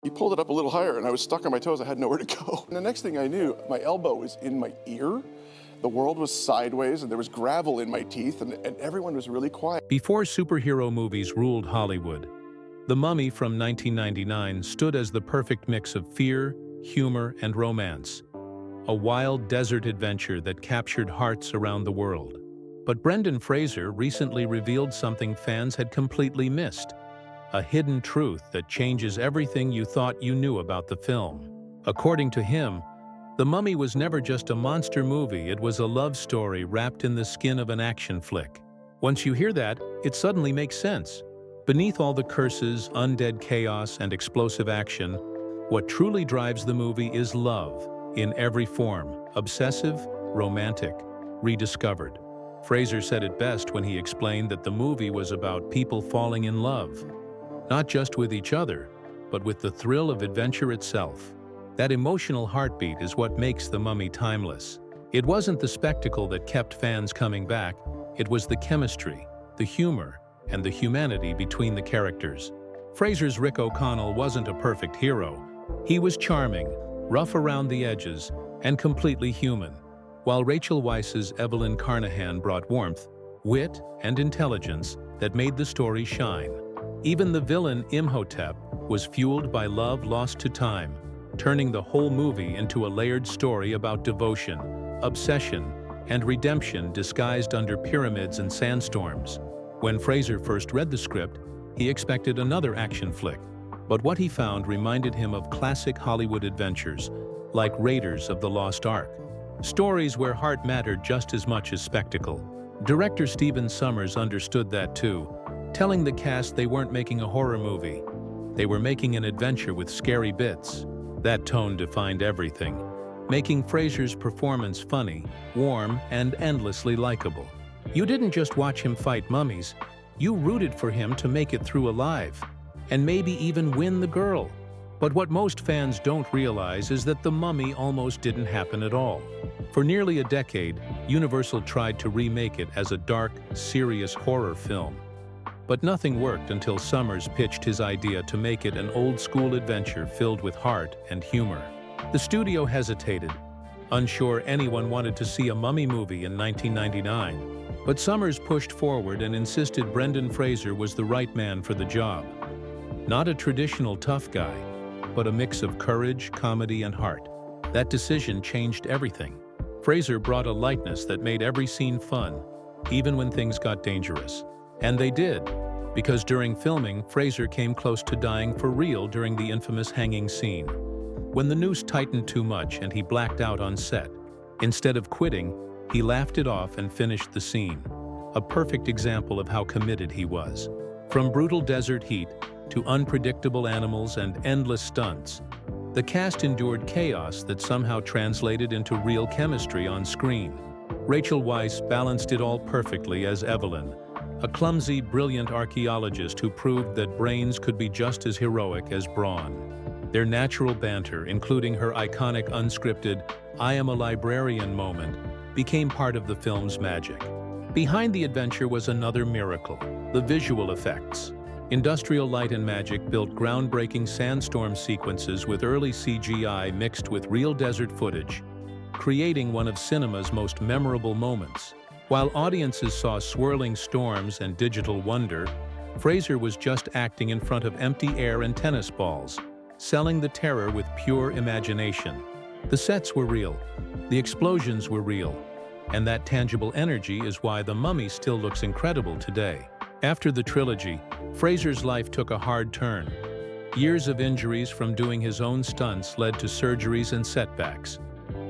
He pulled it up a little higher and I was stuck on my toes. I had nowhere to go. And the next thing I knew, my elbow was in my ear. The world was sideways and there was gravel in my teeth and everyone was really quiet. Before superhero movies ruled Hollywood, The Mummy from 1999 stood as the perfect mix of fear, humor, and romance. A wild desert adventure that captured hearts around the world. But Brendan Fraser recently revealed something fans had completely missed. A hidden truth that changes everything you thought you knew about the film. According to him, The Mummy was never just a monster movie, it was a love story wrapped in the skin of an action flick. Once you hear that, it suddenly makes sense. Beneath all the curses, undead chaos, and explosive action, what truly drives the movie is love, in every form, obsessive, romantic, rediscovered. Fraser said it best when he explained that the movie was about people falling in love. Not just with each other, but with the thrill of adventure itself. That emotional heartbeat is what makes The Mummy timeless. It wasn't the spectacle that kept fans coming back, it was the chemistry, the humor, and the humanity between the characters. Fraser's Rick O'Connell wasn't a perfect hero. He was charming, rough around the edges, and completely human. While Rachel Weisz's Evelyn Carnahan brought warmth, wit, and intelligence that made the story shine. Even the villain Imhotep was fueled by love lost to time, turning the whole movie into a layered story about devotion, obsession, and redemption disguised under pyramids and sandstorms. When Fraser first read the script, he expected another action flick, but what he found reminded him of classic Hollywood adventures, like Raiders of the Lost Ark. Stories where heart mattered just as much as spectacle. Director Stephen Sommers understood that too, telling the cast they weren't making a horror movie. They were making an adventure with scary bits. That tone defined everything, making Fraser's performance funny, warm, and endlessly likable. You didn't just watch him fight mummies, you rooted for him to make it through alive, and maybe even win the girl. But what most fans don't realize is that The Mummy almost didn't happen at all. For nearly a decade, Universal tried to remake it as a dark, serious horror film. But nothing worked until Sommers pitched his idea to make it an old-school adventure filled with heart and humor. The studio hesitated, unsure anyone wanted to see a mummy movie in 1999. But Sommers pushed forward and insisted Brendan Fraser was the right man for the job. Not a traditional tough guy, but a mix of courage, comedy, and heart. That decision changed everything. Fraser brought a lightness that made every scene fun, even when things got dangerous. And they did, because during filming, Fraser came close to dying for real during the infamous hanging scene. When the noose tightened too much and he blacked out on set, instead of quitting, he laughed it off and finished the scene. A perfect example of how committed he was. From brutal desert heat to unpredictable animals and endless stunts, the cast endured chaos that somehow translated into real chemistry on screen. Rachel Weisz balanced it all perfectly as Evelyn, a clumsy, brilliant archaeologist who proved that brains could be just as heroic as brawn. Their natural banter, including her iconic unscripted "I am a librarian" moment, became part of the film's magic. Behind the adventure was another miracle: the visual effects. Industrial Light and Magic built groundbreaking sandstorm sequences with early CGI mixed with real desert footage, creating one of cinema's most memorable moments. While audiences saw swirling storms and digital wonder, Fraser was just acting in front of empty air and tennis balls, selling the terror with pure imagination. The sets were real, the explosions were real, and that tangible energy is why The Mummy still looks incredible today. After the trilogy, Fraser's life took a hard turn. Years of injuries from doing his own stunts led to surgeries and setbacks,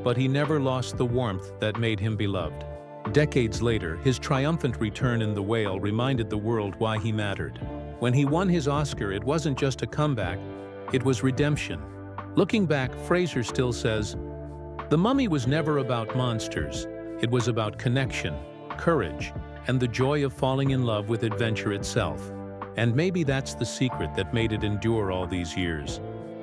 but he never lost the warmth that made him beloved. Decades later, his triumphant return in The Whale reminded the world why he mattered. When he won his Oscar, it wasn't just a comeback, it was redemption. Looking back, Fraser still says, "The Mummy was never about monsters. It was about connection, courage, and the joy of falling in love with adventure itself." And maybe that's the secret that made it endure all these years.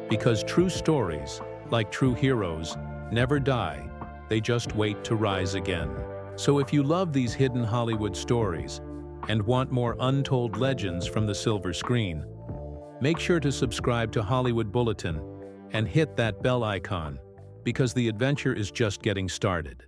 Because true stories, like true heroes, never die, they just wait to rise again. So if you love these hidden Hollywood stories and want more untold legends from the silver screen, Make sure to subscribe to Hollywood Bulletin and hit that bell icon, because the adventure is just getting started.